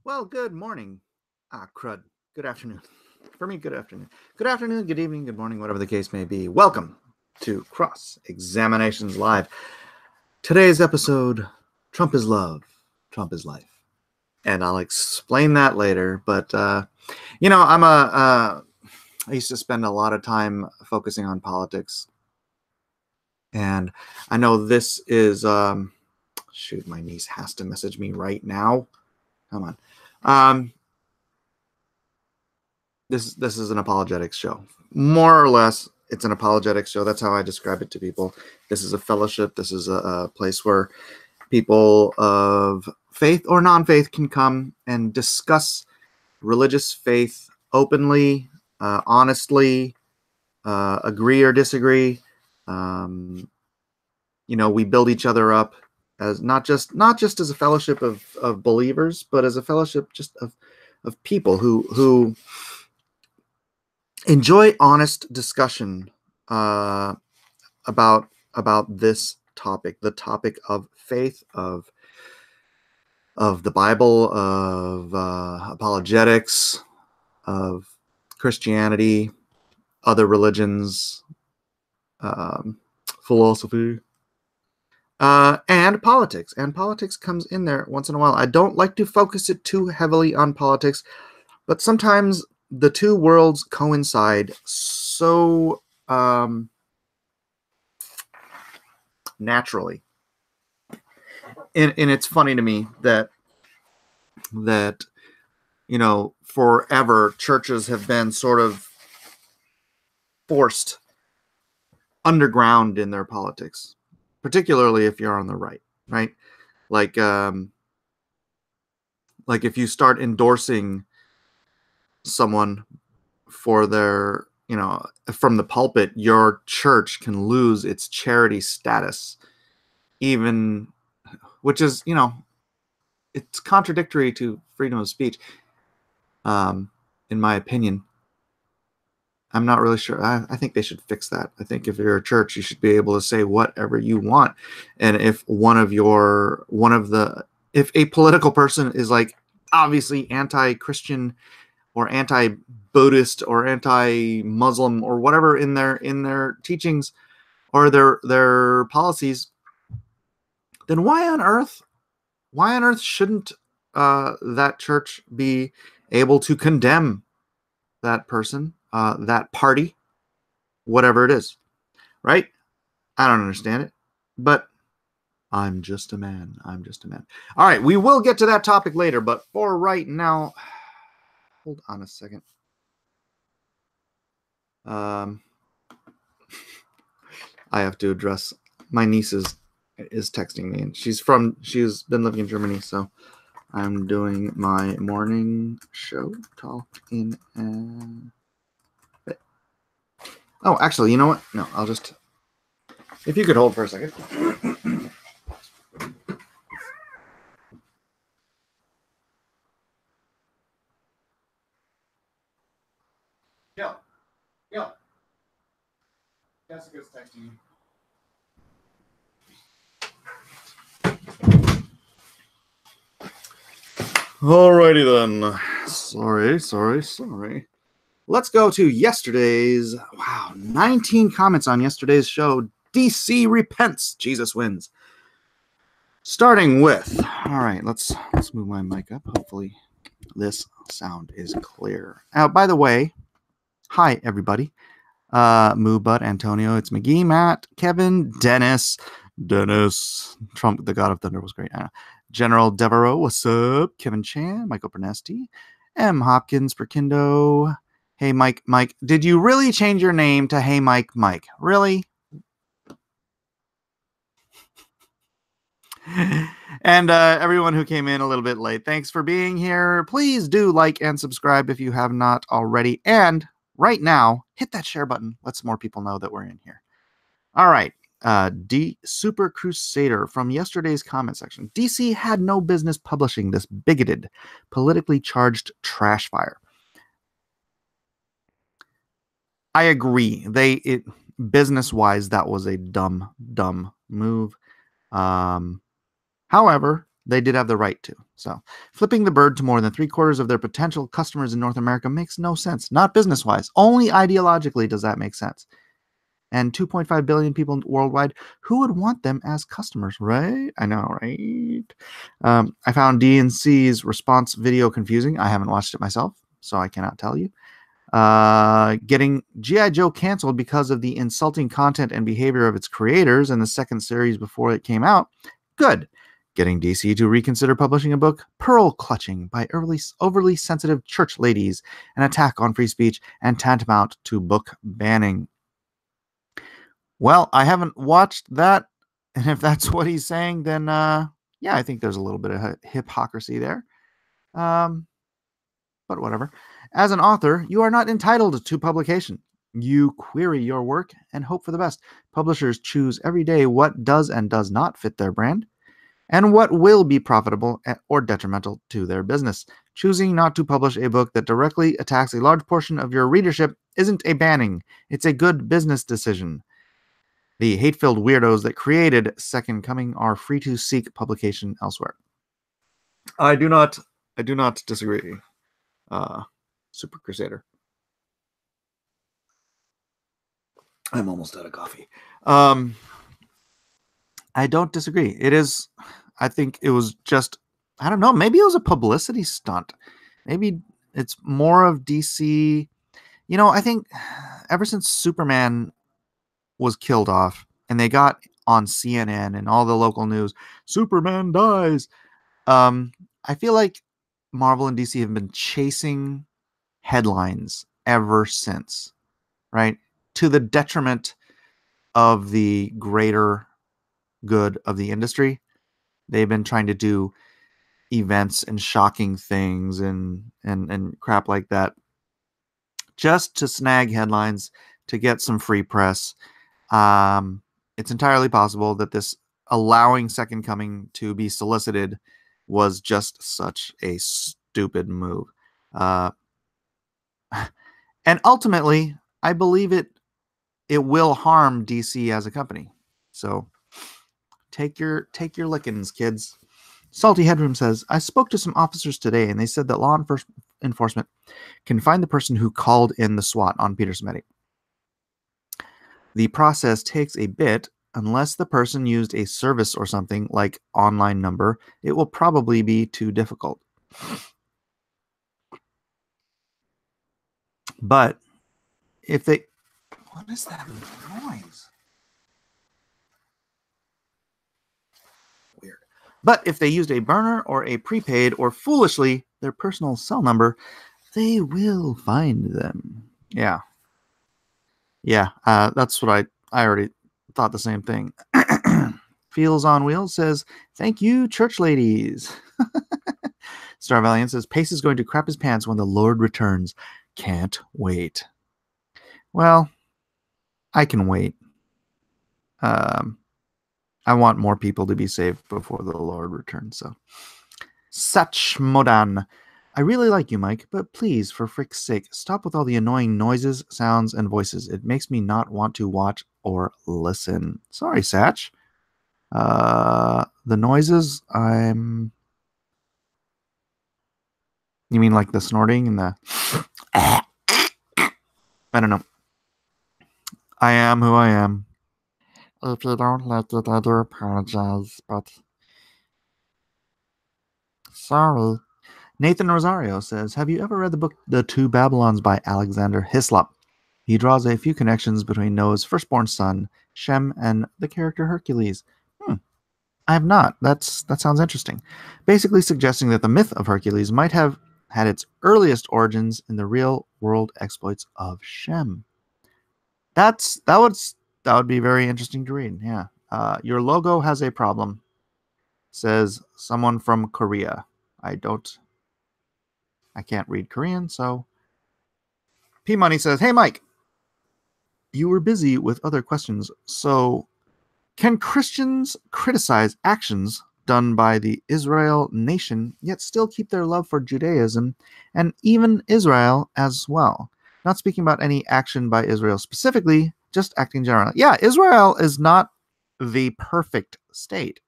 Well, good morning. Crud. Good afternoon. For me, good afternoon. Good afternoon, good evening, good morning, whatever the case may be. Welcome to Cross Examinations Live. Today's episode, Trump is love, Trump is life. And I'll explain that later. But, I used to spend a lot of time focusing on politics. And I know this is, shoot, my niece has to message me right now. Come on. This is an apologetics show. More or less, it's an apologetics show. That's how I describe it to people. This is a fellowship. This is a place where people of faith or non-faith can come and discuss religious faith openly, honestly, agree or disagree. We build each other up as not just as a fellowship of believers, but as a fellowship just of people who enjoy honest discussion about this topic, the topic of faith, of the Bible, of apologetics, of Christianity, other religions, philosophy, and politics. And politics comes in there once in a while. I don't like to focus it too heavily on politics, but sometimes the two worlds coincide so naturally. And it's funny to me that forever churches have been sort of forced underground in their politics, particularly if you're on the right? Like if you start endorsing someone for their, from the pulpit, your church can lose its charity status, even, which is, it's contradictory to freedom of speech, in my opinion. I'm not really sure. I think they should fix that. I think if you're a church, you should be able to say whatever you want. And if if a political person is like obviously anti-Christian or anti-Buddhist or anti-Muslim or whatever in their teachings or their policies, then why on earth shouldn't that church be able to condemn that person, that party, whatever it is, right? I don't understand it, but I'm just a man. All right, we will get to that topic later, but for right now, hold on a second. I have to address my niece is texting me, and she's been living in Germany, so I'm doing my morning show talk in oh, actually, you know what? No, I'll just, if you could hold for a second. Yeah. Jessica's texting you. Alrighty then. Sorry. Let's go to yesterday's. Wow, 19 comments on yesterday's show. DC repents, Jesus wins. Starting with, all right, let's move my mic up. Hopefully this sound is clear. By the way, hi everybody. Moo Bud, Antonio, it's McGee, Matt, Kevin, Dennis, Trump, the God of Thunder was great. General Devereaux, what's up? Kevin Chan, Michael Bernesti, M. Hopkins, Perkindo. Hey, Mike, did you really change your name to Hey, Mike? Really? And everyone who came in a little bit late, thanks for being here. Please do like and subscribe if you have not already. And right now, hit that share button. Let some more people know that we're in here. All right. D Super Crusader from yesterday's comment section. DC had no business publishing this bigoted, politically charged trash fire. I agree. Business-wise, that was a dumb move. However, they did have the right to. So flipping the bird to more than 3/4 of their potential customers in North America makes no sense. Not business-wise. Only ideologically does that make sense. And 2.5 billion people worldwide, who would want them as customers, right? I know, right? I found DNC's response video confusing. I haven't watched it myself, so I cannot tell you. Getting G.I. Joe canceled because of the insulting content and behavior of its creators in the second series before it came out. Good. Getting DC to reconsider publishing a book, Pearl Clutching, by overly sensitive church ladies, an attack on free speech and tantamount to book banning. Well, I haven't watched that, and if that's what he's saying, then yeah, I think there's a little bit of hypocrisy there. But whatever. As an author, you are not entitled to publication. You query your work and hope for the best. Publishers choose every day what does and does not fit their brand, and what will be profitable or detrimental to their business. Choosing not to publish a book that directly attacks a large portion of your readership isn't a banning. It's a good business decision. The hate-filled weirdos that created Second Coming are free to seek publication elsewhere. I do not disagree. Super Crusader. I'm almost out of coffee. I don't disagree. It is, I think it was just, I don't know, maybe it was a publicity stunt. Maybe it's more of DC. You know, I think ever since Superman was killed off and they got on CNN and all the local news, Superman dies. I feel like Marvel and DC have been chasing headlines ever since, right? To the detriment of the greater good of the industry. They've been trying to do events and shocking things and crap like that just to snag headlines, to get some free press. It's entirely possible that this allowing Second Coming to be solicited was just such a stupid move. And ultimately, I believe it will harm DC as a company. So take your lickings, kids. Salty Headroom says, I spoke to some officers today and they said that law enforcement can find the person who called in the SWAT on Peter Smetty. The process takes a bit. Unless the person used a service or something like online number, it will probably be too difficult. But if they... What is that noise? Weird. But if they used a burner or a prepaid or foolishly their personal cell number, they will find them. Yeah. Yeah, that's what I already thought the same thing. Feels on Wheels says, thank you, church ladies. Star Valiant says, Pace is going to crap his pants when the Lord returns. Can't wait. Well, I can wait. I want more people to be saved before the Lord returns. So, Such Modan. I really like you, Mike, but please, for frick's sake, stop with all the annoying noises, sounds, and voices. It makes me not want to watch or listen. Sorry, Satch. The noises, you mean like the snorting and the... I don't know. I am who I am. If you don't like it, I do apologize, but... Sorry. Nathan Rosario says, have you ever read the book The Two Babylons by Alexander Hislop? He draws a few connections between Noah's firstborn son, Shem, and the character Hercules. I have not. That sounds interesting. Basically suggesting that the myth of Hercules might have had its earliest origins in the real-world exploits of Shem. That would be very interesting to read. Yeah. Your logo has a problem, says someone from Korea. I can't read Korean, so... P Money says, hey, Mike, you were busy with other questions, so can Christians criticize actions done by the Israel nation, yet still keep their love for Judaism and even Israel as well? Not speaking about any action by Israel specifically, just acting generally. Yeah, Israel is not the perfect state.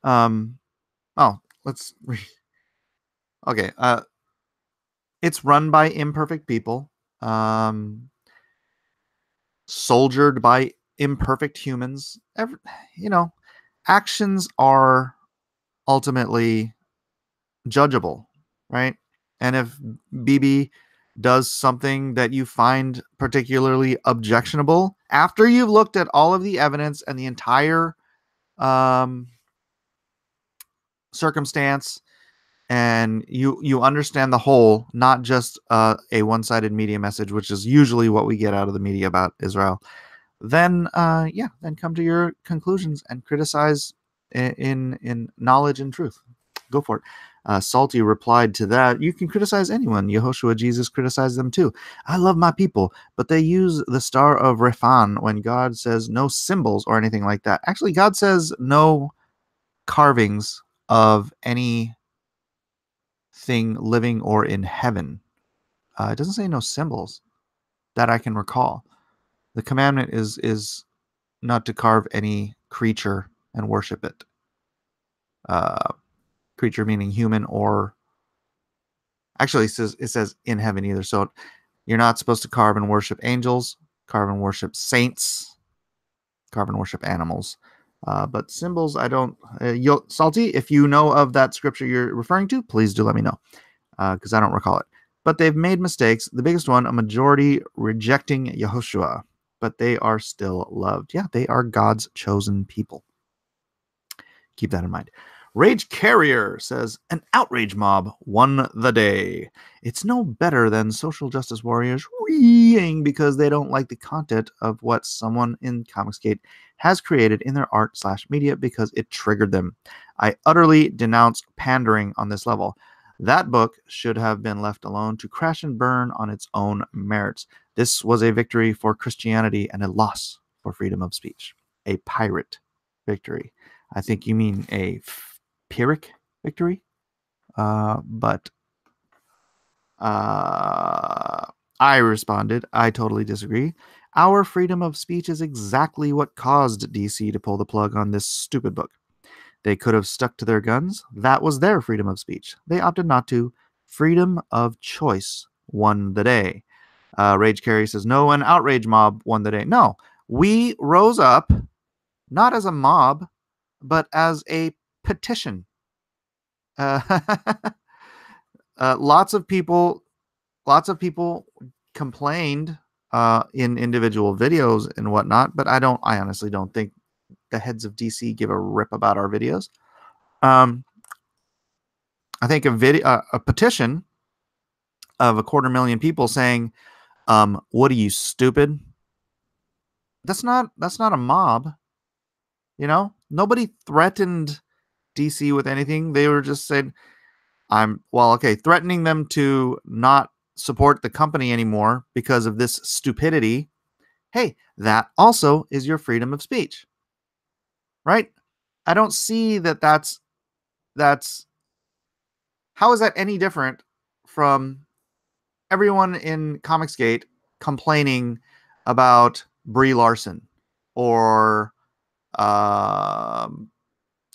Oh, let's. Okay. It's run by imperfect people. Soldiered by imperfect humans. You know, actions are ultimately judgeable, right? And if BB does something that you find particularly objectionable after you've looked at all of the evidence and the entire um, circumstance, and you understand the whole, not just a one-sided media message, which is usually what we get out of the media about Israel, then then come to your conclusions and criticize in knowledge and truth. Go for it. Salty replied to that, you can criticize anyone. Yehoshua, Jesus, criticized them too. I love my people, but they use the star of Rephan when God says no symbols or anything like that. Actually, God says no carvings of anything living or in heaven. It doesn't say no symbols that I can recall. The commandment is not to carve any creature and worship it. Creature meaning human, or actually it says in heaven either. So you're not supposed to carve and worship angels, carve and worship saints, carve and worship animals. But symbols, I don't. Salty, if you know of that scripture you're referring to, please do let me know, because I don't recall it. But they've made mistakes. The biggest one, a majority rejecting Yehoshua, but they are still loved. Yeah, they are God's chosen people. Keep that in mind. Rage Carrier says, an outrage mob won the day. It's no better than social justice warriors reeing because they don't like the content of what someone in Comicsgate has created in their art/media because it triggered them. I utterly denounce pandering on this level. That book should have been left alone to crash and burn on its own merits. This was a victory for Christianity and a loss for freedom of speech. A pirate victory. I think you mean a Pyrrhic victory, but I responded, I totally disagree. Our freedom of speech is exactly what caused DC to pull the plug on this stupid book. They could have stuck to their guns. That was their freedom of speech. They opted not to. Freedom of choice won the day. Rage Carry says, no, an outrage mob won the day. No, we rose up, not as a mob, but as a petition. Lots of people complained in individual videos and whatnot, but I honestly don't think the heads of DC give a rip about our videos. I think a petition of 250,000 people saying, what are you, stupid? That's not a mob. Nobody threatened DC with anything. They were just saying, threatening them to not support the company anymore because of this stupidity. Hey, that also is your freedom of speech, right? I don't see that's how is that any different from everyone in Comicsgate complaining about Brie Larson or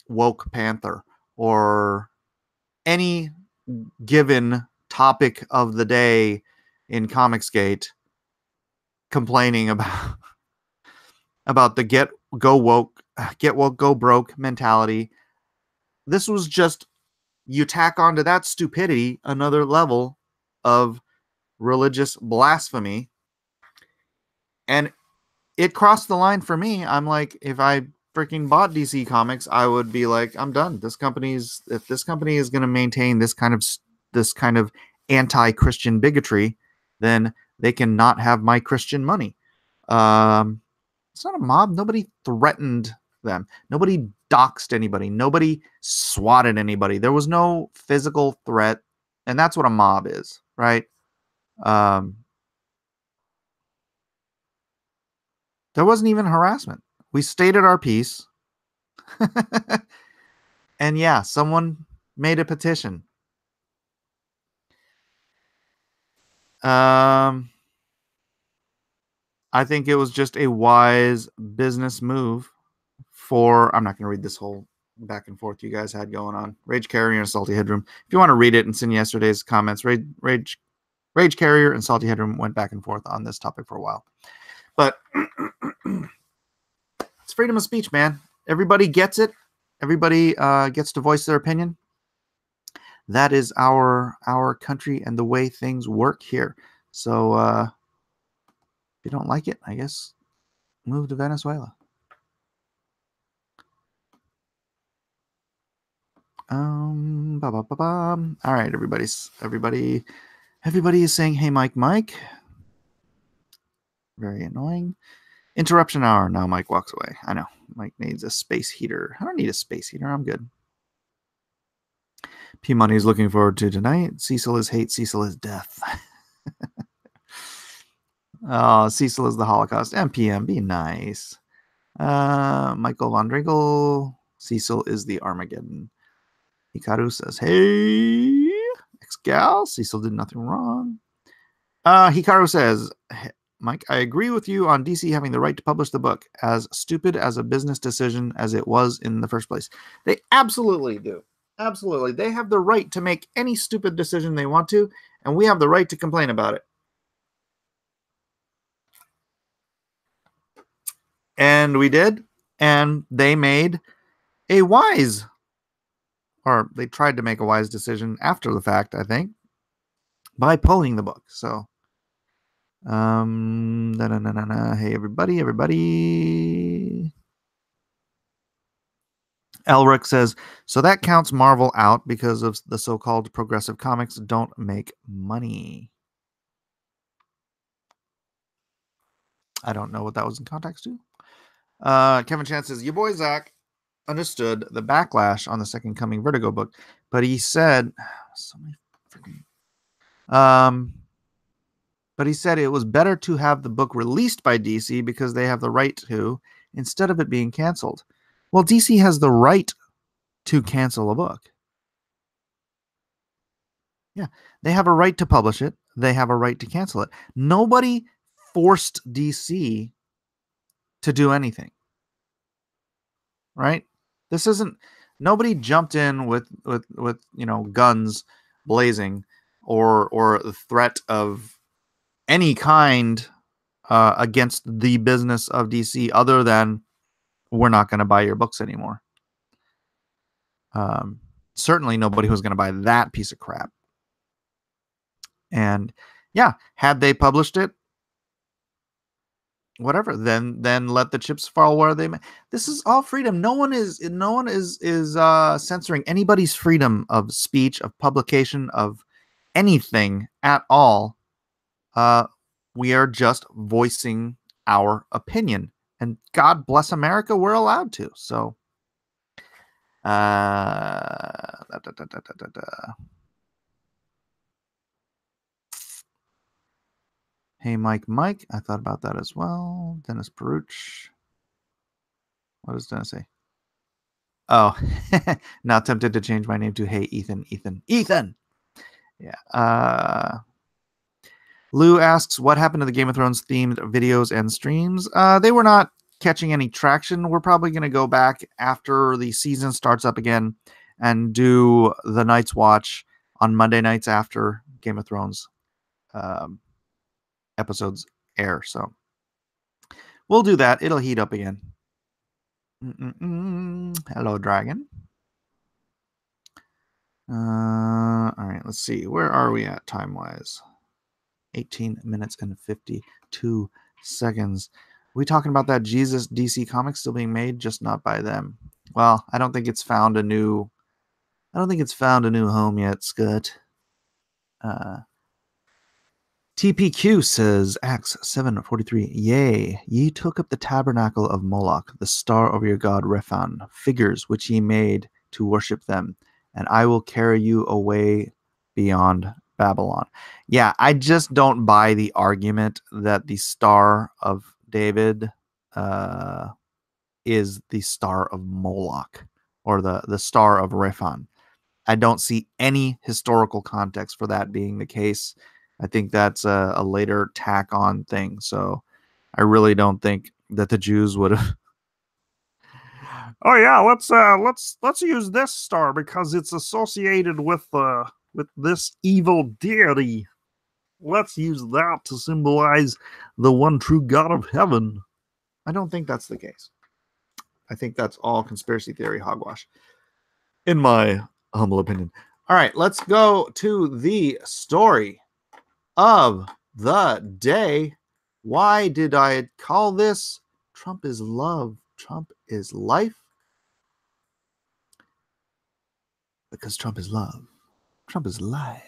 Woke Panther or any given topic of the day in Comicsgate, complaining about the get woke, go broke mentality. This was just, you tack onto that stupidity another level of religious blasphemy, and it crossed the line for me. I'm like, if I freaking bought DC Comics, I would be like, I'm done. If this company is going to maintain this kind of anti-Christian bigotry, then they can not have my Christian money. It's not a mob. Nobody threatened them. Nobody doxed anybody. Nobody swatted anybody. There was no physical threat, and that's what a mob is, right? There wasn't even harassment. We stated our piece. And yeah, someone made a petition. I think it was just a wise business move I'm not going to read this whole back and forth you guys had going on. Rage Carrier and Salty Headroom. If you want to read it and send yesterday's comments, Rage Carrier and Salty Headroom went back and forth on this topic for a while. But it's freedom of speech, man. Everybody gets it. Everybody gets to voice their opinion. That is our country and the way things work here. So if you don't like it, I guess move to Venezuela. All right, everybody is saying, hey, Mike. Very annoying. Interruption hour. Now Mike walks away. I know. Mike needs a space heater. I don't need a space heater. I'm good. P Money is looking forward to tonight. Cecil is hate. Cecil is death. Oh, Cecil is the Holocaust. MPM, be nice. Michael Von Dregel. Cecil is the Armageddon. Hikaru says, hey, ex-gal. Cecil did nothing wrong. Hikaru says, Mike, I agree with you on DC having the right to publish the book, as stupid as a business decision as it was in the first place. They absolutely do. Absolutely. They have the right to make any stupid decision they want to, and we have the right to complain about it. And we did, and they made a wise, or they tried to make a wise decision after the fact, I think, by pulling the book. So, hey, everybody. Elric says, so that counts Marvel out because of the so-called progressive comics don't make money. I don't know what that was in context to. Kevin Chan says, your boy Zach understood the backlash on the Second Coming Vertigo book, but he said, but he said it was better to have the book released by DC because they have the right to, instead of it being canceled. Well, DC has the right to cancel a book. Yeah, they have a right to publish it. They have a right to cancel it. Nobody forced DC to do anything. Right? This isn't, nobody jumped in with guns blazing or the threat of any kind against the business of DC other than we're not going to buy your books anymore. Certainly nobody was going to buy that piece of crap. And yeah, had they published it, whatever, then let the chips fall where they may. This is all freedom. No one is censoring anybody's freedom of speech, of publication, of anything at all. We are just voicing our opinion, and God bless America, we're allowed to. So hey, Mike, I thought about that as well. Dennis Peruch. What does Dennis say? Oh, not tempted to change my name to hey, Ethan. Yeah. Lou asks, what happened to the Game of Thrones themed videos and streams? They were not catching any traction. We're probably going to go back after the season starts up again and do the Night's Watch on Monday nights after Game of Thrones episodes air. So we'll do that. It'll heat up again. Hello, Dragon. All right, let's see. Where are we at time-wise? 18 minutes and 52 seconds. Are we talking about that Jesus DC comic still being made, just not by them? Well, I don't think it's found a new home yet, Scott. TPQ says, Acts 7:43. Yea, ye took up the tabernacle of Moloch, the star of your god Rephan, figures which ye made to worship them, and I will carry you away beyond Babylon. Yeah, I just don't buy the argument that the Star of David is the Star of Moloch or the Star of Rephan. I don't see any historical context for that being the case. I think that's a later tack on thing. So I really don't think that the Jews would have Oh yeah, let's use this star because it's associated with this evil deity. Let's use that to symbolize the one true God of heaven. I don't think that's the case. I think that's all conspiracy theory hogwash, in my humble opinion. All right, let's go to the story of the day. Why did I call this Trump is love, Trump is life? Because Trump is love, Trump is life.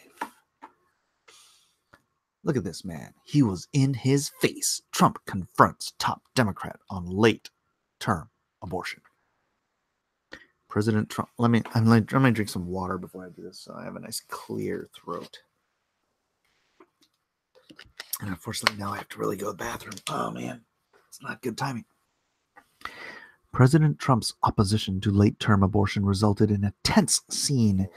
Look at this man. He was in his face. Trump confronts top Democrat on late term abortion. President Trump. Let me drink some water before I do this so I have a nice clear throat. And unfortunately now I have to really go to the bathroom. Oh man, it's not good timing. President Trump's opposition to late-term abortion resulted in a tense scene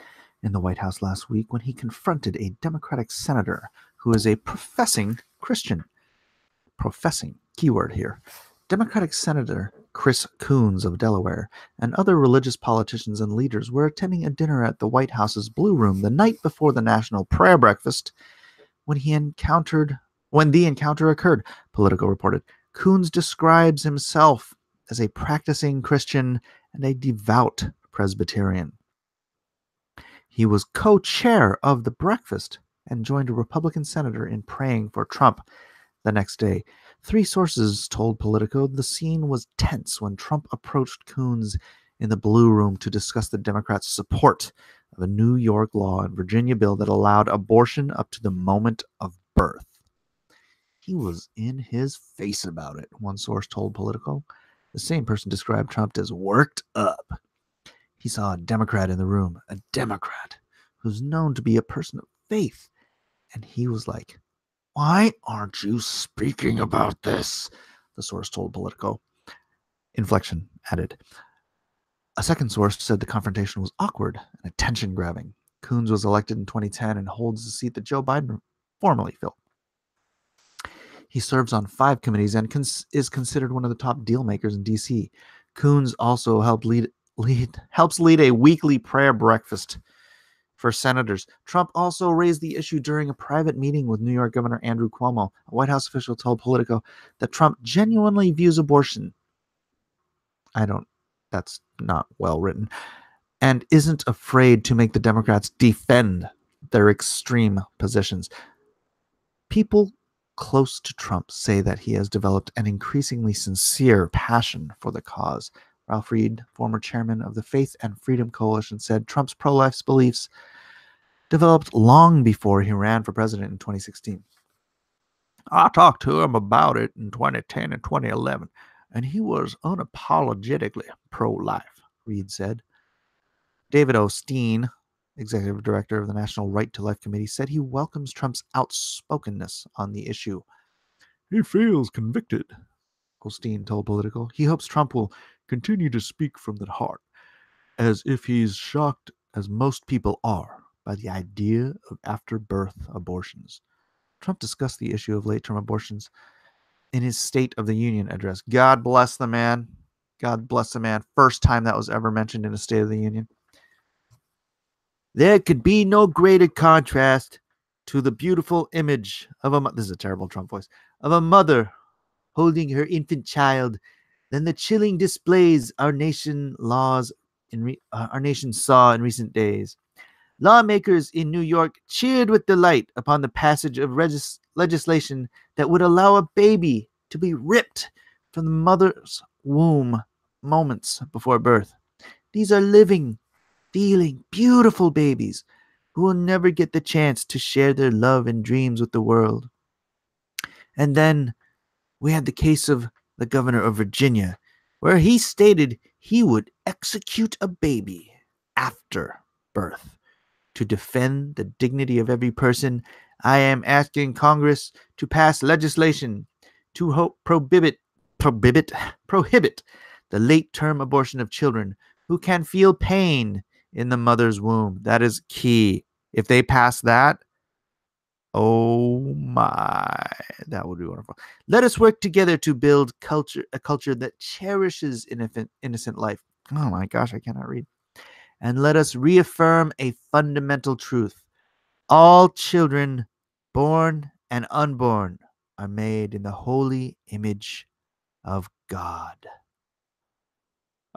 in the White House last week when he confronted a Democratic senator who is a professing Christian. Professing, keyword here. Democratic Senator Chris Coons of Delaware and other religious politicians and leaders were attending a dinner at the White House's Blue Room the night before the national prayer breakfast when the encounter occurred, Politico reported. Coons describes himself as a practicing Christian and a devout Presbyterian. He was co-chair of the breakfast and joined a Republican senator in praying for Trump the next day. 3 sources told Politico the scene was tense when Trump approached Coons in the Blue Room to discuss the Democrats' support of a New York law and Virginia bill that allowed abortion up to the moment of birth. He was in his face about it, one source told Politico. The same person described Trump as worked up. He saw a Democrat in the room, a Democrat who's known to be a person of faith, and he was like, "Why aren't you speaking about this?" the source told Politico. Inflection added. A second source said the confrontation was awkward and attention-grabbing. Coons was elected in 2010 and holds the seat that Joe Biden formerly filled. He serves on 5 committees and is considered one of the top deal makers in D.C. Coons also helps lead a weekly prayer breakfast for senators. Trump also raised the issue during a private meeting with New York Governor Andrew Cuomo. A White House official told Politico that Trump genuinely views abortion. That's not well written. And isn't afraid to make the Democrats defend their extreme positions. People close to Trump say that he has developed an increasingly sincere passion for the cause. Ralph Reed, former chairman of the Faith and Freedom Coalition, said Trump's pro-life beliefs developed long before he ran for president in 2016. I talked to him about it in 2010 and 2011, and he was unapologetically pro-life, Reed said. David Osteen, executive director of the National Right to Life Committee, said he welcomes Trump's outspokenness on the issue. He feels convicted, Osteen told Politico. He hopes Trump will continue to speak from the heart, as if he's shocked, as most people are, by the idea of after-birth abortions. Trump discussed the issue of late-term abortions in his State of the Union address. God bless the man. God bless the man. First time that was ever mentioned in a State of the Union. There could be no greater contrast to the beautiful image of this is a terrible Trump voice, of a mother holding her infant child than the chilling displays our nation saw in recent days. Lawmakers in New York cheered with delight upon the passage of legislation that would allow a baby to be ripped from the mother's womb moments before birth. These are living, feeling, beautiful babies who will never get the chance to share their love and dreams with the world. And then we had the case of the governor of Virginia, where he stated he would execute a baby after birth. To defend the dignity of every person, I am asking Congress to pass legislation to prohibit the late-term abortion of children who can feel pain in the mother's womb. That is key. If they pass that, oh my, that would be wonderful. Let us work together to build a culture that cherishes innocent life. Oh my gosh, I cannot read. And let us reaffirm a fundamental truth. All children, born and unborn, are made in the holy image of God.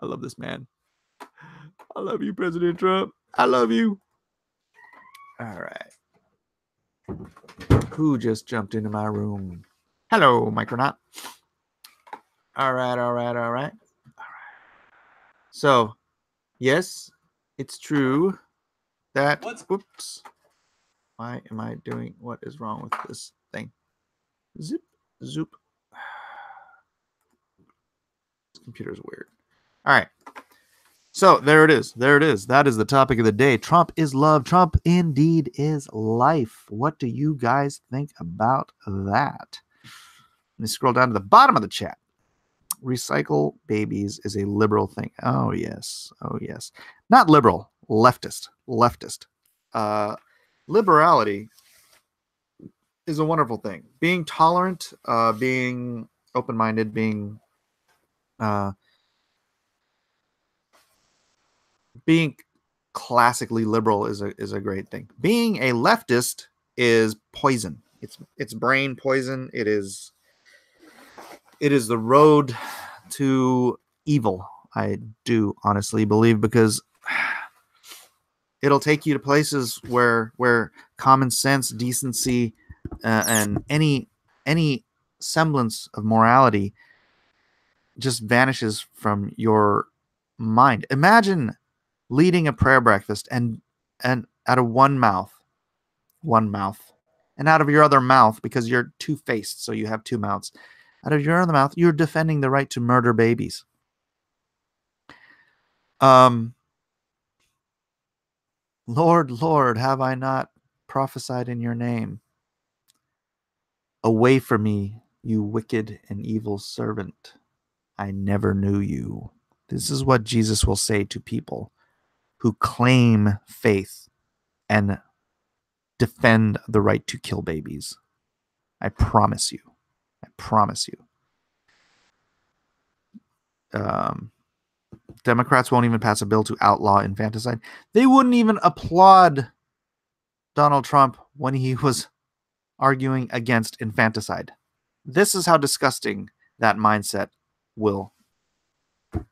I love this man. I love you, President Trump. I love you. All right. Who just jumped into my room? Hello, Micronaut. All right. So, yes, it's true that. Whoops. Why am I doing? What is wrong with this thing? Zip, zoop. This computer's weird. All right. So there it is. There it is. That is the topic of the day. Trump is love. Trump indeed is life. What do you guys think about that? Let me scroll down to the bottom of the chat. Recycle babies is a liberal thing. Oh, yes. Oh, yes. Not liberal. Leftist. Leftist. Liberality is a wonderful thing. Being tolerant, being open-minded, being classically liberal is a great thing. Being a leftist is poison. It's brain poison. It is the road to evil. I do honestly believe, because it'll take you to places where common sense, decency, and any semblance of morality just vanishes from your mind. Imagine leading a prayer breakfast and out of one mouth, and out of your other mouth, because you're two-faced, so you have two mouths. Out of your other mouth, you're defending the right to murder babies. Lord, Lord, have I not prophesied in your name? Away from me, you wicked and evil servant. I never knew you. This is what Jesus will say to people who claim faith and defend the right to kill babies. I promise you. I promise you. Democrats won't even pass a bill to outlaw infanticide. They wouldn't even applaud Donald Trump when he was arguing against infanticide. This is how disgusting that mindset will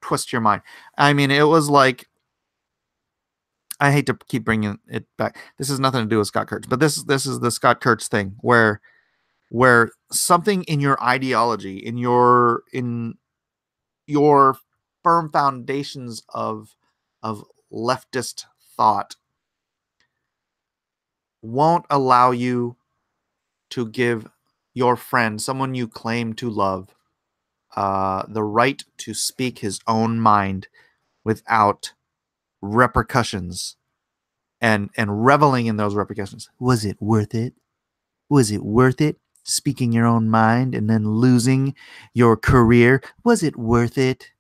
twist your mind. I mean, it was like, I hate to keep bringing it back. This has nothing to do with Scott Kurtz, but this is the Scott Kurtz thing where something in your ideology, in your firm foundations of leftist thought, won't allow you to give your friend, someone you claim to love, the right to speak his own mind without repercussions and reveling in those repercussions. Was it worth it? Was it worth it? Speaking your own mind and then losing your career. Was it worth it?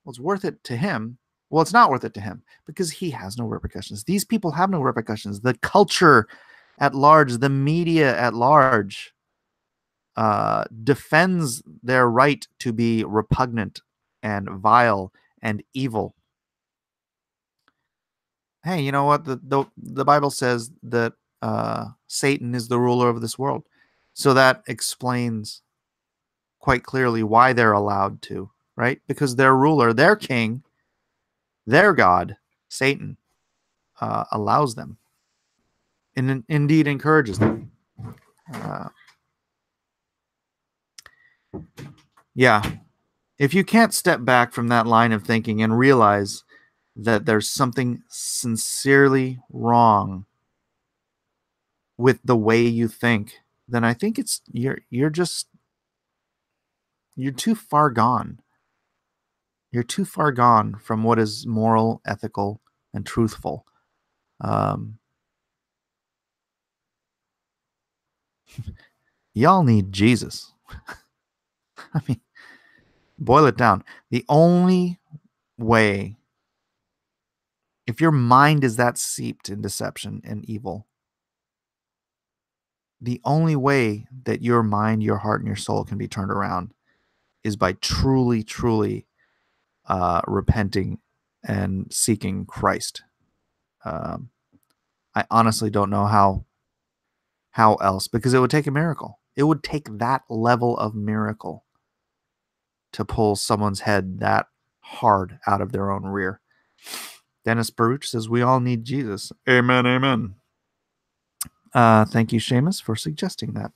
Well, it's worth it to him. Well, it's not worth it to him because he has no repercussions. These people have no repercussions. The culture at large, the media at large, defends their right to be repugnant and vile and evil. Hey, you know what? The Bible says that Satan is the ruler of this world. So that explains quite clearly why they're allowed to, right? Because their ruler, their king, their God, Satan, allows them and indeed encourages them. Yeah. If you can't step back from that line of thinking and realize that there's something sincerely wrong with the way you think, then I think it's you're too far gone. You're too far gone from what is moral, ethical, and truthful. Y'all need Jesus. I mean, boil it down. The only way, if your mind is that seeped in deception and evil, the only way that your mind, your heart, and your soul can be turned around is by truly, truly repenting and seeking Christ. I honestly don't know how else, because it would take a miracle. It would take that level of miracle to pull someone's head that hard out of their own rear. Dennis Baruch says, we all need Jesus. Amen, amen. Thank you, Seamus, for suggesting that.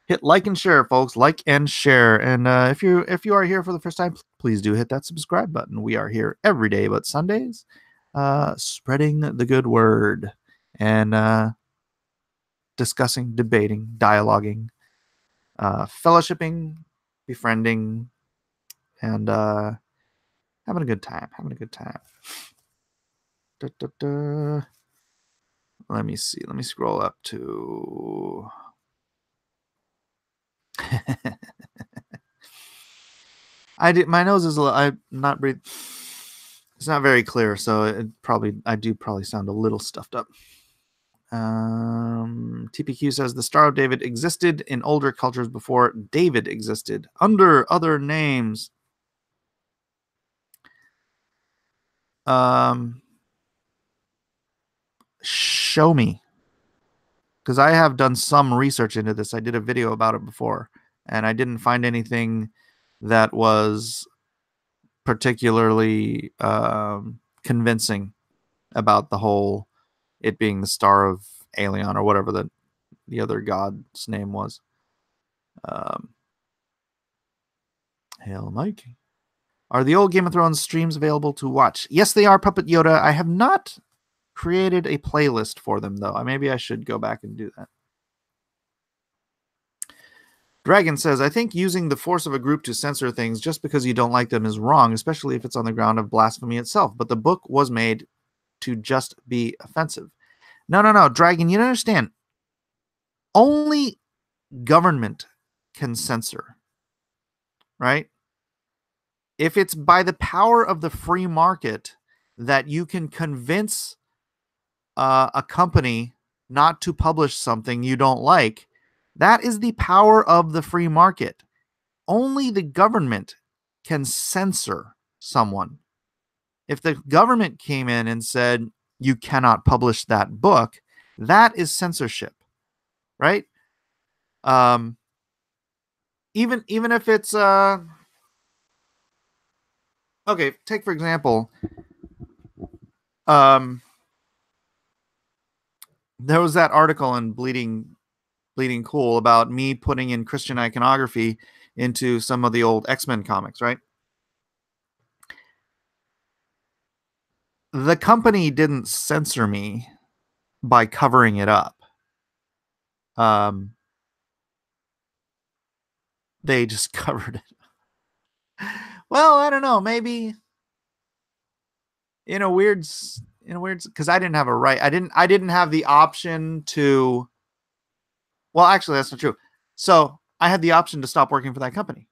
Hit like and share, folks. Like and share. And if you are here for the first time, please do hit that subscribe button. We are here every day but Sundays, spreading the good word and discussing, debating, dialoguing, fellowshipping, befriending, and having a good time. Da, da, da. Let me see. Let me scroll up to... my nose is I'm not breathing. It's not very clear, so I do probably sound a little stuffed up. TPQ says the Star of David existed in older cultures before David existed under other names. Show me, because I have done some research into this. I did a video about it before, and I didn't find anything that was particularly convincing about the whole it being the Star of Aelion or whatever the other god's name was. Hail Mike. Are the old Game of Thrones streams available to watch? Yes, they are, Puppet Yoda. I have not created a playlist for them, though. Maybe I should go back and do that. Dragon says, I think using the force of a group to censor things just because you don't like them is wrong, especially if it's on the ground of blasphemy itself. But the book was made to just be offensive. No, Dragon, you don't understand. Only government can censor, right? If it's by the power of the free market that you can convince a company not to publish something you don't like, that is the power of the free market. Only the government can censor someone. If the government came in and said, you cannot publish that book, that is censorship, right? Even if it's okay, take for example, there was that article in Bleeding Cool about me putting in Christian iconography into some of the old X-Men comics, right? The company didn't censor me by covering it up. They just covered it. Well, I don't know, maybe in a weird, because I didn't have a right. I didn't have the option to. Well, actually, that's not true. So I had the option to stop working for that company,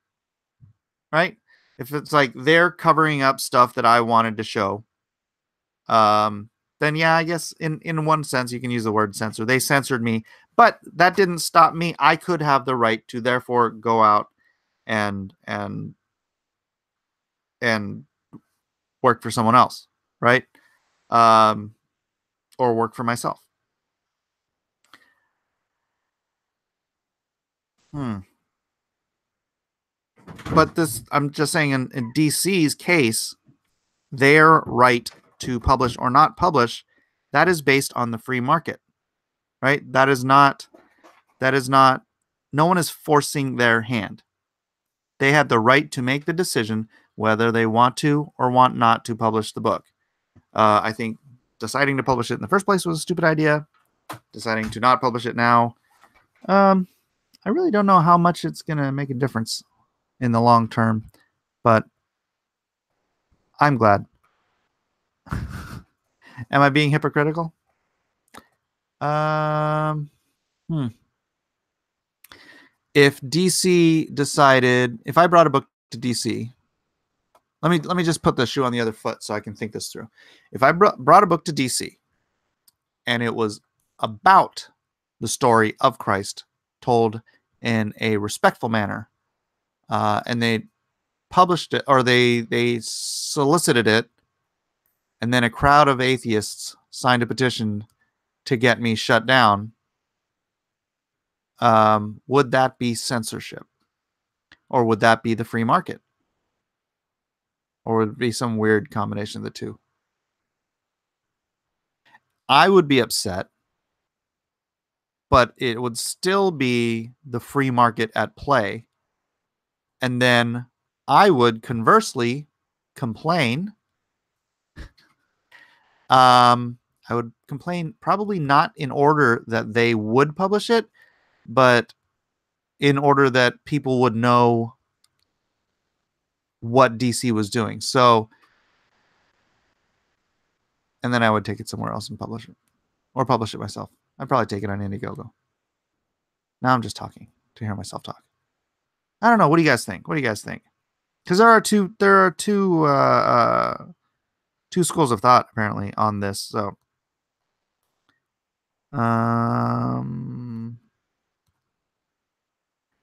right? If it's like they're covering up stuff that I wanted to show, then yeah, I guess in one sense you can use the word censor. They censored me, but that didn't stop me. I could have the right to therefore go out and work for someone else, right? Or work for myself. But this, I'm just saying, in DC's case, their right to publish or not publish, that is based on the free market, right? That is not, no one is forcing their hand. They have the right to make the decision whether they want to or want not to publish the book. I think deciding to publish it in the first place was a stupid idea. Deciding to not publish it now, I really don't know how much it's going to make a difference in the long term, but I'm glad. Am I being hypocritical? If DC decided, if I brought a book to DC, let me just put the shoe on the other foot so I can think this through. If I brought a book to DC and it was about the story of Christ told in a respectful manner, and they published it, or they solicited it, and then a crowd of atheists signed a petition to get me shut down, would that be censorship? Or would that be the free market? Or would it be some weird combination of the two? I would be upset, but it would still be the free market at play. And then I would conversely complain. I would complain probably not in order that they would publish it, but in order that people would know what DC was doing. So, and then I would take it somewhere else and publish it, or publish it myself. I'd probably take it on Indiegogo. Now I'm just talking to hear myself talk. I don't know. What do you guys think? What do you guys think? Because there are two schools of thought apparently on this. So,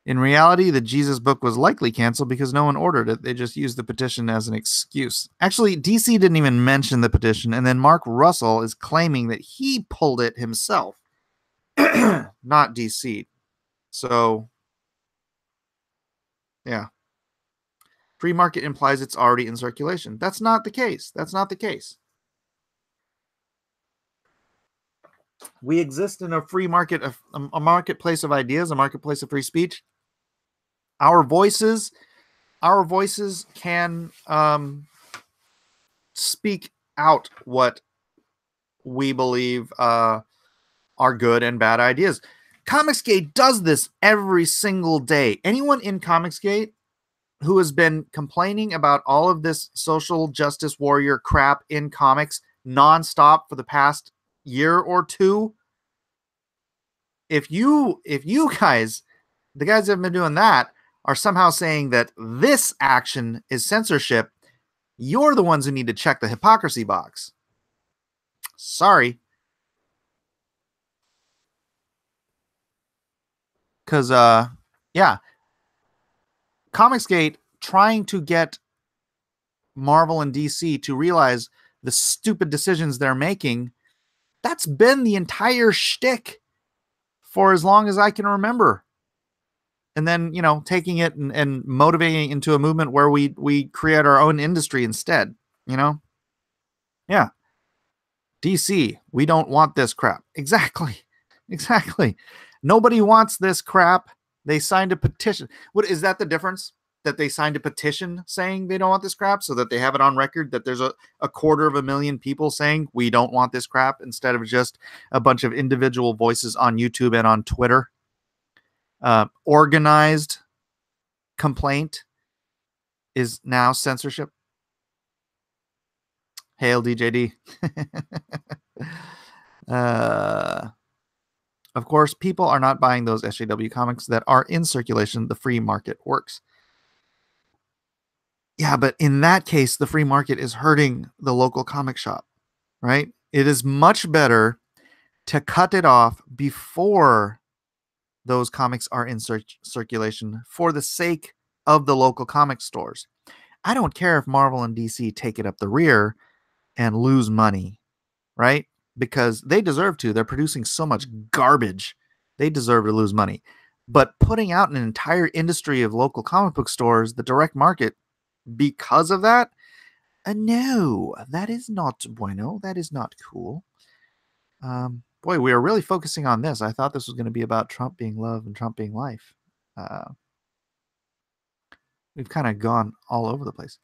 in reality, the Jesus book was likely canceled because no one ordered it. They just used the petition as an excuse. Actually, DC didn't even mention the petition, and then Mark Russell is claiming that he pulled it himself, not DC. So, yeah. Free market implies it's already in circulation. That's not the case. That's not the case. We exist in a free market, a marketplace of ideas, a marketplace of free speech. Our voices can speak out what we believe are good and bad ideas. Comicsgate does this every single day. Anyone in Comicsgate who has been complaining about all of this social justice warrior crap in comics nonstop for the past year or two, if you guys, the guys that have been doing that, are somehow saying that this action is censorship, you're the ones who need to check the hypocrisy box. Sorry. Because, yeah, Comicsgate trying to get Marvel and DC to realize the stupid decisions they're making, that's been the entire shtick for as long as I can remember. And then, you know, taking it and motivating it into a movement where we create our own industry instead, you know? Yeah. DC, we don't want this crap. Exactly. Exactly. Nobody wants this crap. They signed a petition. What is that the difference? That they signed a petition saying they don't want this crap, so that they have it on record that there's a 250,000 people saying we don't want this crap, instead of just a bunch of individual voices on YouTube and on Twitter. Organized complaint is now censorship. Hail DJD. Of course, people are not buying those SJW comics that are in circulation. The free market works. Yeah, but in that case, the free market is hurting the local comic shop, right? It is much better to cut it off before those comics are in circulation for the sake of the local comic stores. I don't care if Marvel and DC take it up the rear and lose money, right? Because they deserve to. They're producing so much garbage. They deserve to lose money. But putting out an entire industry of local comic book stores, the direct market, because of that, no, that is not bueno. That is not cool. Boy, we are really focusing on this. I thought this was going to be about Trump being love and Trump being life. We've kind of gone all over the place.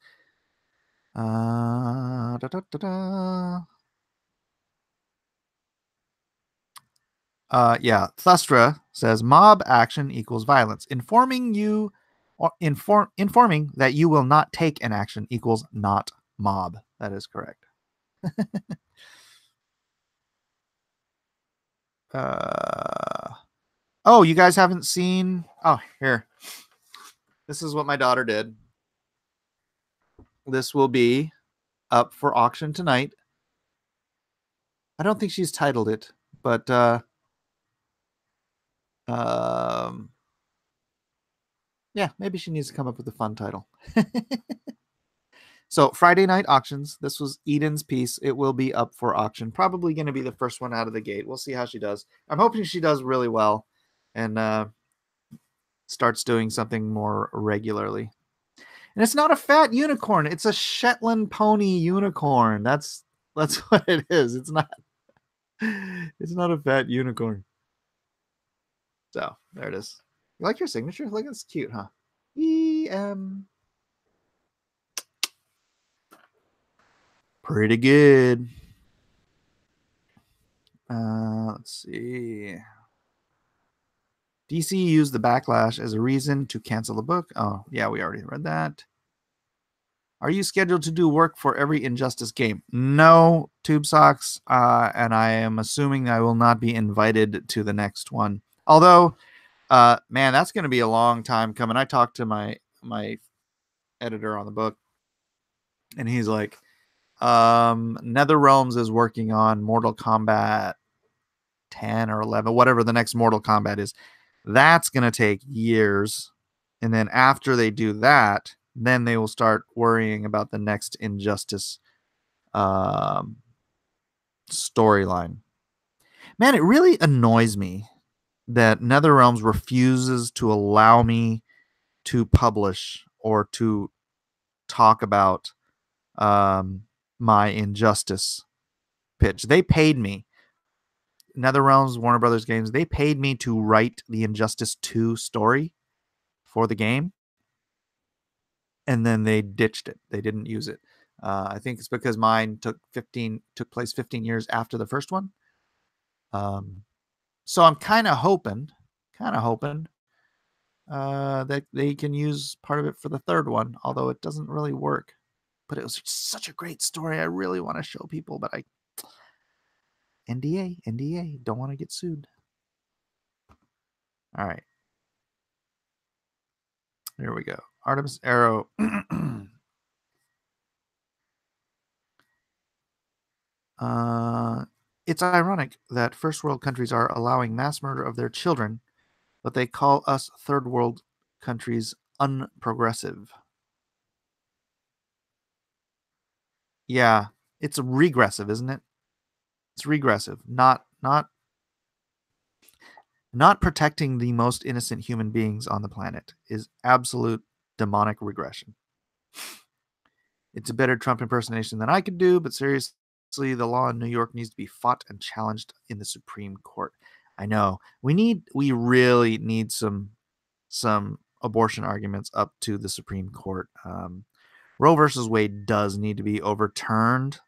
Yeah, Thustra says mob action equals violence. Informing that you will not take an action equals not mob. That is correct. Oh, you guys haven't seen? Oh, here. This is what my daughter did. This will be up for auction tonight. I don't think she's titled it, but Yeah, maybe she needs to come up with a fun title. So Friday night auctions. This was Eden's piece. It will be up for auction. Probably going to be the first one out of the gate. We'll see how she does. I'm hoping she does really well and starts doing something more regularly. And it's not a fat unicorn. It's a Shetland pony unicorn. That's what it is. It's not a fat unicorn. So there it is. You like your signature? Look, it's cute, huh? EM. Pretty good. Let's see. DC used the backlash as a reason to cancel the book. Oh, yeah, we already read that. Are you scheduled to do work for every Injustice game? No, Tube Socks, and I am assuming I will not be invited to the next one. Although, man, that's going to be a long time coming. I talked to my editor on the book, and he's like, NetherRealms is working on Mortal Kombat 10 or 11, whatever the next Mortal Kombat is. That's going to take years. And then after they do that, then they will start worrying about the next Injustice storyline. Man, it really annoys me that NetherRealms refuses to allow me to publish or to talk about my Injustice pitch. They paid me. NetherRealms, Warner Brothers Games, they paid me to write the Injustice 2 story for the game, and then they ditched it. They didn't use it. I think it's because mine took place 15 years after the first one. So I'm kind of hoping that they can use part of it for the third one, although it doesn't really work. But it was such a great story. I really want to show people, but NDA, don't want to get sued. All right. Here we go. Artemis Arrow. It's ironic that first world countries are allowing mass murder of their children, but they call us third world countries unprogressive. Yeah, it's regressive, isn't it? It's regressive. Not protecting the most innocent human beings on the planet is absolute demonic regression. It's a better Trump impersonation than I could do, but seriously, the law in New York needs to be fought and challenged in the Supreme Court. I know. We really need some abortion arguments up to the Supreme Court. Roe versus Wade does need to be overturned.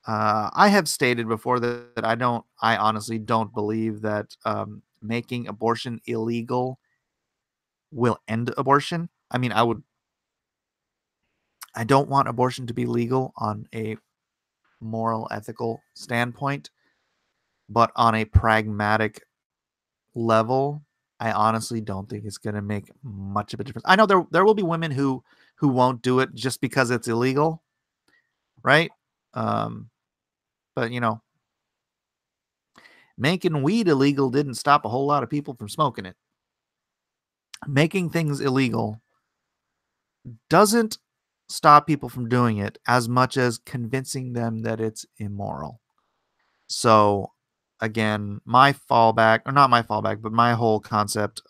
I have stated before that I honestly don't believe that making abortion illegal will end abortion. I mean, I don't want abortion to be legal on a moral, ethical standpoint, but on a pragmatic level, I honestly don't think it's going to make much of a difference. I know there will be women who won't do it just because it's illegal, right? But making weed illegal didn't stop a whole lot of people from smoking it. Making things illegal doesn't stop people from doing it as much as convincing them that it's immoral. So again, my fallback, or not my fallback, but my whole concept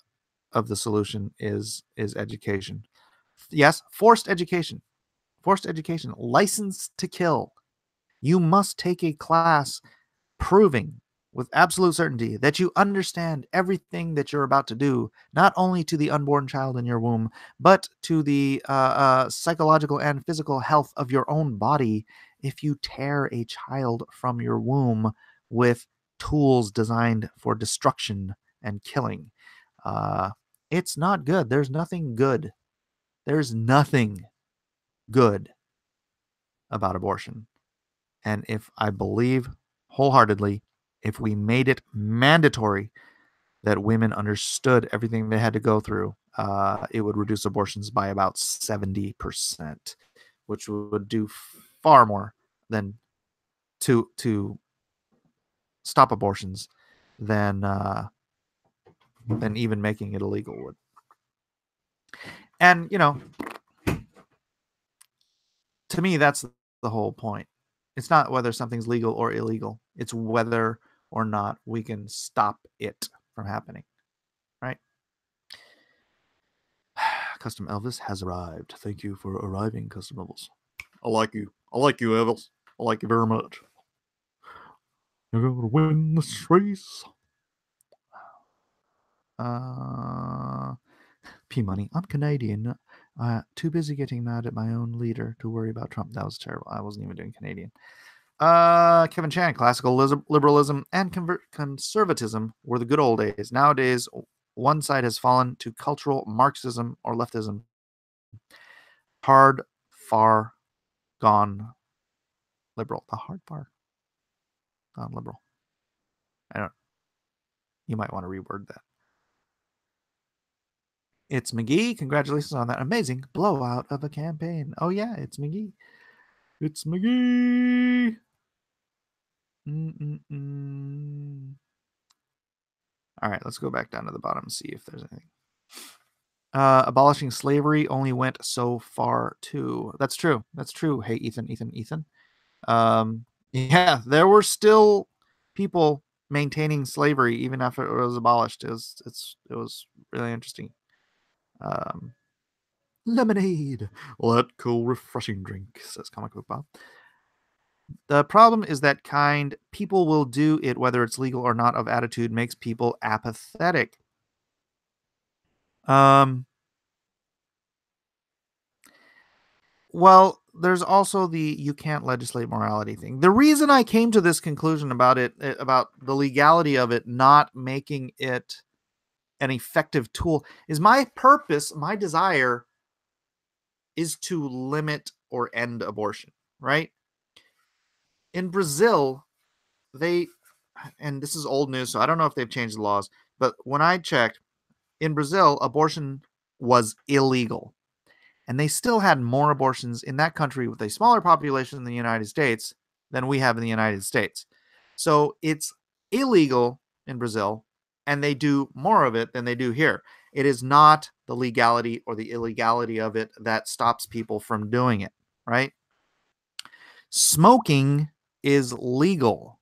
of the solution is education. Yes, forced education, license to kill. You must take a class proving with absolute certainty that you understand everything that you're about to do, not only to the unborn child in your womb, but to the psychological and physical health of your own body if you tear a child from your womb with tools designed for destruction and killing. It's not good. There's nothing good. There's nothing good about abortion. And if I believe wholeheartedly, if we made it mandatory that women understood everything they had to go through, it would reduce abortions by about 70%, which would do far more than to stop abortions than even making it illegal would. And, you know, to me, that's the whole point. It's not whether something's legal or illegal. It's whether or not we can stop it from happening, right? Custom Elvis has arrived. Thank you for arriving, Custom Elvis. I like you. I like you, Elvis. I like you very much. You're gonna win this race. P Money. I'm Canadian. Too busy getting mad at my own leader to worry about Trump. That was terrible. I wasn't even doing Canadian. Kevin Chan. Classical liberalism and conservatism were the good old days. Nowadays, one side has fallen to cultural Marxism or leftism. Hard, far gone liberal. The hard, far gone liberal. I don't. You might want to reword that. It's McGee. Congratulations on that amazing blowout of a campaign. Oh, yeah, it's McGee. It's McGee. All right, let's go back down to the bottom and see if there's anything. Abolishing slavery only went so far, too. That's true. That's true. Hey, Ethan. Yeah, there were still people maintaining slavery even after it was abolished. It was really interesting. Lemonade. Let cool, refreshing drink, says Comic Book Bob. The problem is that people will do it whether it's legal or not of attitude makes people apathetic. Well, there's also the you can't legislate morality thing. The reason I came to this conclusion about it, about the legality of it not making it an effective tool, is my purpose, my desire is to limit or end abortion, right? In Brazil, and this is old news, so I don't know if they've changed the laws, but when I checked, in Brazil, abortion was illegal. And they still had more abortions in that country with a smaller population than the United States than we have in the United States. So it's illegal in Brazil, and they do more of it than they do here. It is not the legality or the illegality of it that stops people from doing it, right? Smoking is legal,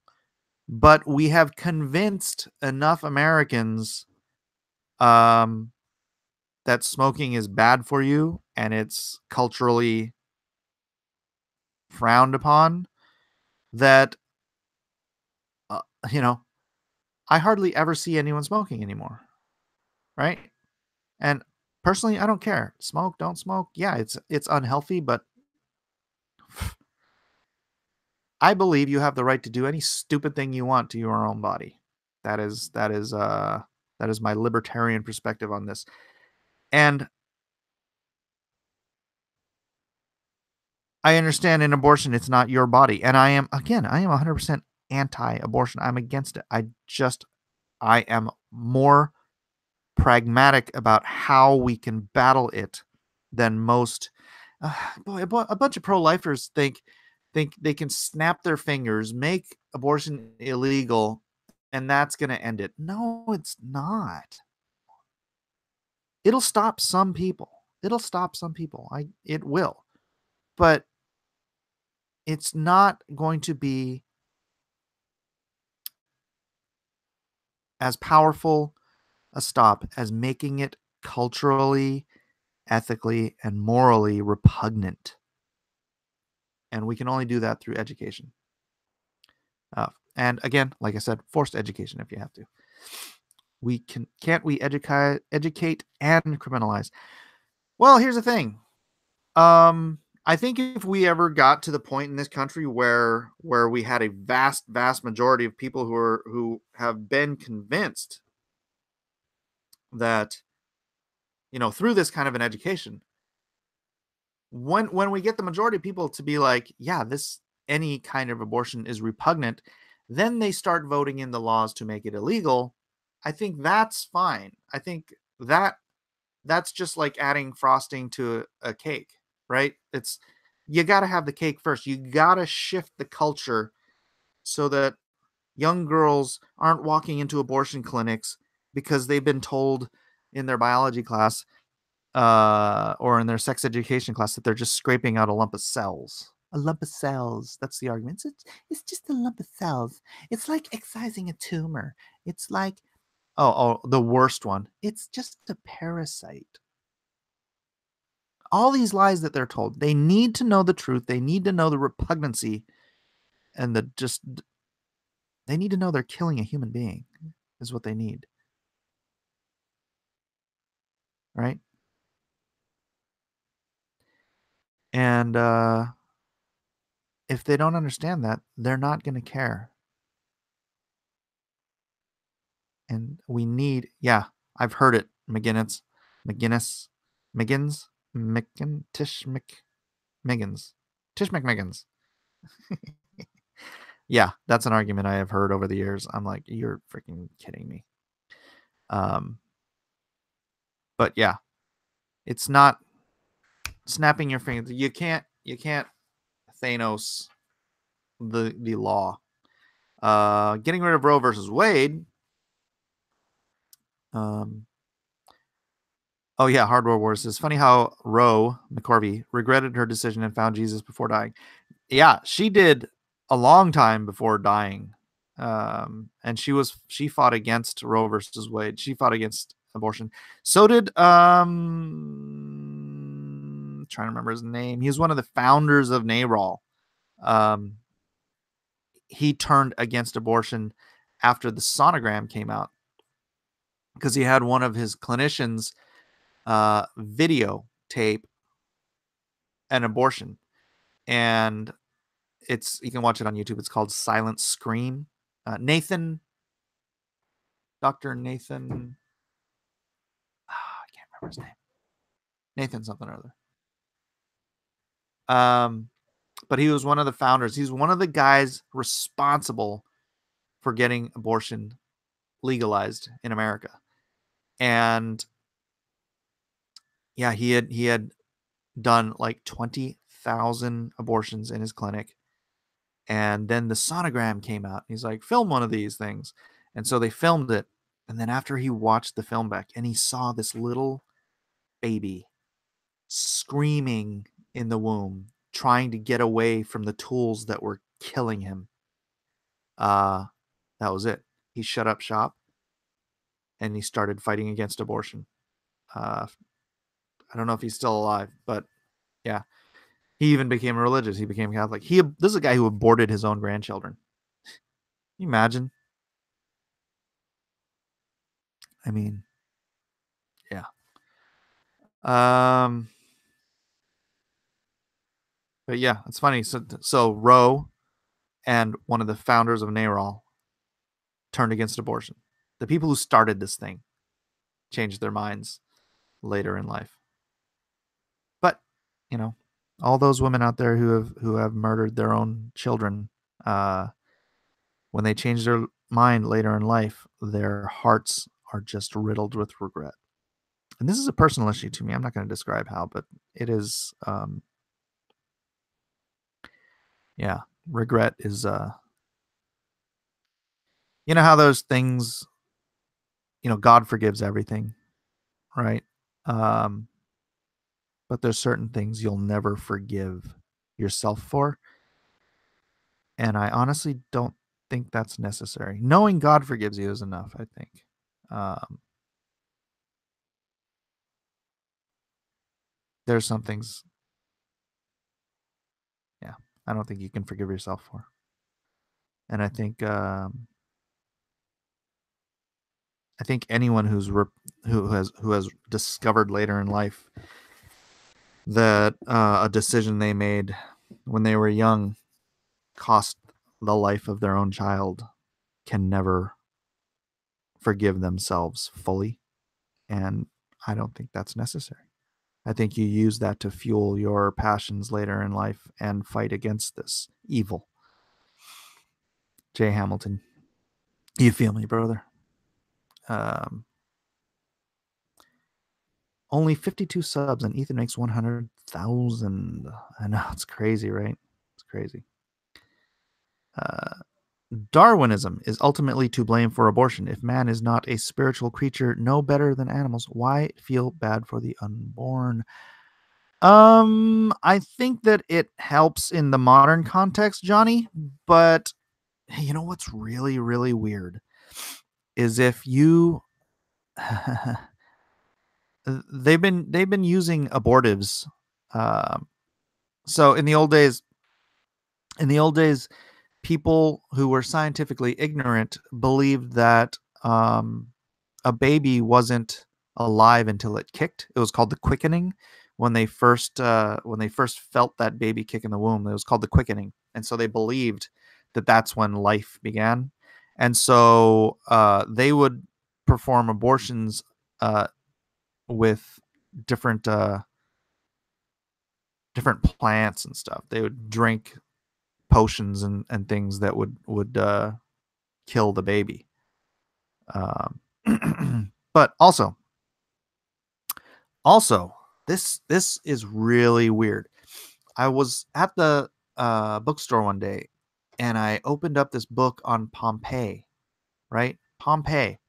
but we have convinced enough Americans that smoking is bad for you and it's culturally frowned upon that, I hardly ever see anyone smoking anymore, right? And personally, I don't care. Smoke, don't smoke. Yeah, it's unhealthy, but I believe you have the right to do any stupid thing you want to your own body. That is my libertarian perspective on this. And I understand in abortion, it's not your body. And I am 100% anti-abortion. I'm against it. I am more pragmatic about how we can battle it than most. A bunch of pro-lifers think they can snap their fingers, make abortion illegal, and that's going to end it. No, it's not. It'll stop some people. It will. But it's not going to be as powerful a stop as making it culturally, ethically, and morally repugnant. And we can only do that through education. And again, like I said, forced education if you have to. Can't we educate and criminalize? Well, here's the thing. I think if we ever got to the point in this country where we had a vast majority of people who have been convinced that, through this kind of an education, when we get the majority of people to be like, yeah, any kind of abortion is repugnant, then they start voting in the laws to make it illegal. I think that's fine. I think that's just like adding frosting to a cake, right? You got to have the cake first. You got to shift the culture so that young girls aren't walking into abortion clinics because they've been told in their biology class or in their sex education class that they're just scraping out a lump of cells. A lump of cells. That's the argument. It's just a lump of cells. It's like excising a tumor. It's like, the worst one. It's just a parasite. All these lies that they're told. They need to know the truth. They need to know the repugnancy and they need to know they're killing a human being is what they need. Right? And if they don't understand that, they're not going to care. And we need, I've heard it. Tish McMiggins. Yeah, that's an argument I have heard over the years. I'm like, you're freaking kidding me. But yeah, it's not snapping your fingers. You can't Thanos the law. Getting rid of Roe versus Wade. Oh yeah, Hardware Wars. It's funny how Roe McCorvey regretted her decision and found Jesus before dying. Yeah, she did a long time before dying. And she fought against Roe versus Wade. She fought against abortion. So did trying to remember his name. He was one of the founders of NARAL. He turned against abortion after the sonogram came out because he had one of his clinicians videotape an abortion, and you can watch it on YouTube. It's called Silent Scream. Dr. Nathan, I can't remember his name. Nathan something or other. But he was one of the founders. He's one of the guys responsible for getting abortion legalized in America. And yeah, he had done like 20,000 abortions in his clinic. And then the sonogram came out. He's like, film one of these things. And so they filmed it. And then after he watched the film back and he saw this little baby screaming in the womb, trying to get away from the tools that were killing him. That was it. He shut up shop and he started fighting against abortion. I don't know if he's still alive, but yeah. He even became religious. He became Catholic. This is a guy who aborted his own grandchildren. Can you imagine? I mean, yeah. But yeah, it's funny. So Roe and one of the founders of NARAL turned against abortion. The people who started this thing changed their minds later in life. But, all those women out there who have murdered their own children, when they change their mind later in life, their hearts are just riddled with regret. And this is a personal issue to me. I'm not going to describe how, but it is, regret is, how those things, God forgives everything, right? But there's certain things you'll never forgive yourself for. And I honestly don't think that's necessary. Knowing God forgives you is enough, I think. There's some things, I don't think you can forgive yourself for. And I think anyone who has discovered later in life that a decision they made when they were young cost the life of their own child can never forgive themselves fully. And I don't think that's necessary. I think you use that to fuel your passions later in life and fight against this evil. Jay Hamilton, you feel me, brother? Only 52 subs and Ethan makes 100,000. I know, it's crazy, right? It's crazy. Darwinism is ultimately to blame for abortion. If man is not a spiritual creature, no better than animals, why feel bad for the unborn? I think that it helps in the modern context, Johnny, but you know what's really, really weird is if you they've been using abortives. So in the old days, people who were scientifically ignorant believed that a baby wasn't alive until it kicked. It was called the quickening. When they first felt that baby kick in the womb, it was called the quickening, and so they believed that that's when life began. And so they would perform abortions uh, with different different plants and stuff. They would drink potions and things that would kill the baby. Um, but also this is really weird. I was at the bookstore one day, and I opened up this book on Pompeii, right? Pompeii,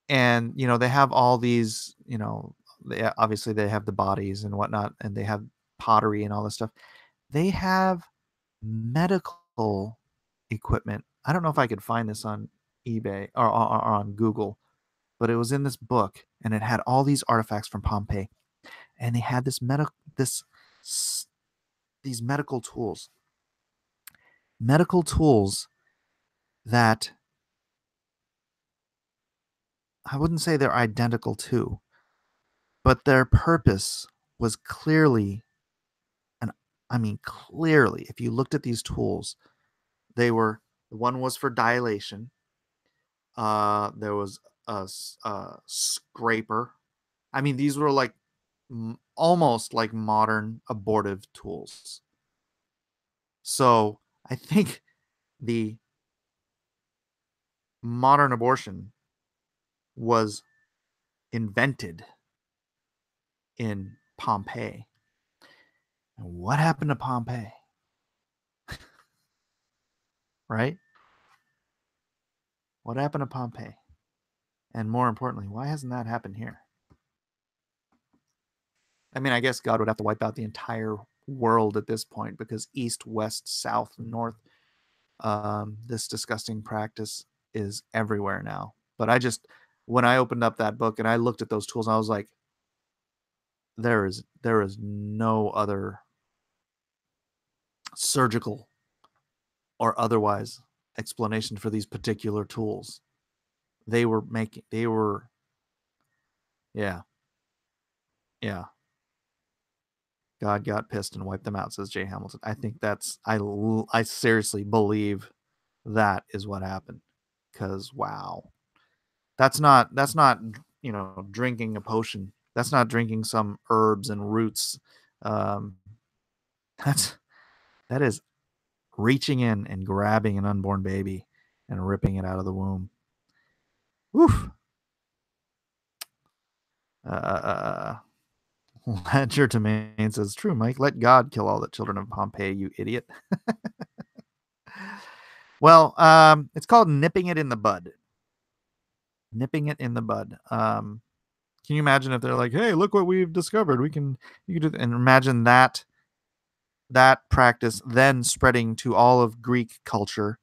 and they have all these, obviously they have the bodies and whatnot, and they have pottery and all this stuff. They have medical equipment. I don't know if I could find this on eBay or on Google, but it was in this book, and it had all these artifacts from Pompeii, and they had these medical tools that I wouldn't say they're identical to, but their purpose was clearly, and I mean clearly, if you looked at these tools, one was for dilation. There was a scraper. I mean, these were like almost like modern abortive tools. So I think the modern abortion was invented in Pompeii. And what happened to Pompeii? Right? What happened to Pompeii? And more importantly, why hasn't that happened here? I mean, I guess God would have to wipe out the entire world at this point, because east, west, south, north, this disgusting practice is everywhere now. But when I opened up that book and I looked at those tools, I was like, there is no other surgical or otherwise explanation for these particular tools. They were, yeah, yeah. God got pissed and wiped them out, says Jay Hamilton. I think I seriously believe that is what happened. Because wow, that's not drinking a potion. That's not drinking some herbs and roots. Um, that's that is reaching in and grabbing an unborn baby and ripping it out of the womb. Woof. Ledger Domain says, true, Mike. Let God kill all the children of Pompeii, you idiot. Well, it's called nipping it in the bud. Nipping it in the bud. Can you imagine if they're like, hey, look what we've discovered. You can do that. And imagine that practice then spreading to all of Greek culture,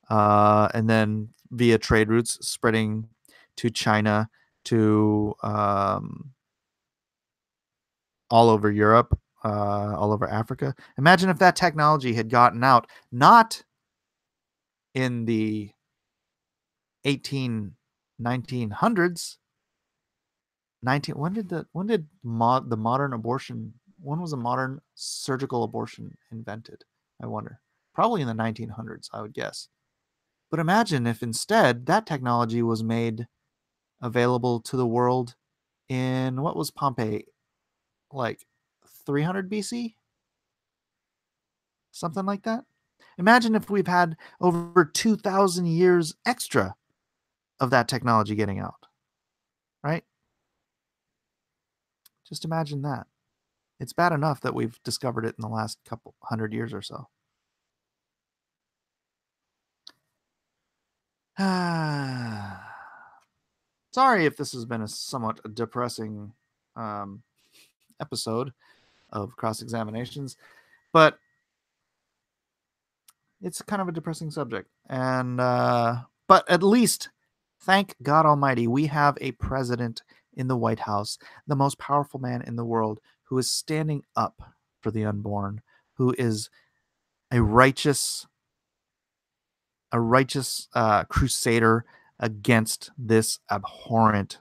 and then via trade routes spreading to China, to all over Europe, all over Africa. Imagine if that technology had gotten out, not in the 1900s. The modern abortion, when was a modern surgical abortion invented? I wonder. Probably in the 1900s, I would guess. But imagine if instead that technology was made available to the world in, what was Pompeii, like 300 BC? Something like that. Imagine if we've had over 2,000 years extra of that technology getting out, right? Just imagine that. It's bad enough that we've discovered it in the last couple 100 years or so. Sorry if this has been a somewhat depressing episode of cross examinations, but it's kind of a depressing subject. And but at least, thank God Almighty, we have a president in the White House, the most powerful man in the world, who is standing up for the unborn, who is a righteous crusader against this abhorrent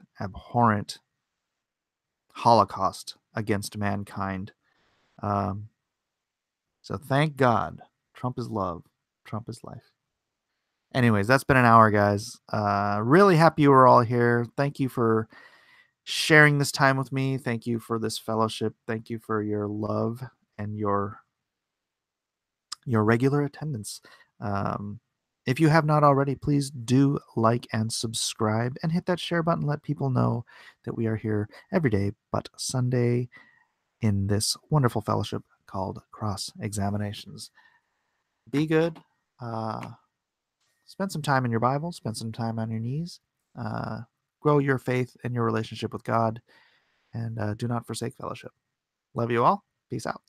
Holocaust against mankind. So thank God, Trump is love, Trump is life. Anyways, that's been an hour, guys. Really happy you were all here. Thank you for sharing this time with me. Thank you for this fellowship. Thank you for your love and your regular attendance. If you have not already, please do like and subscribe and hit that share button. Let people know that we are here every day but Sunday in this wonderful fellowship called Cross Examinations. Be good. Spend some time in your Bible. Spend some time on your knees. Grow your faith and your relationship with God. And do not forsake fellowship. Love you all. Peace out.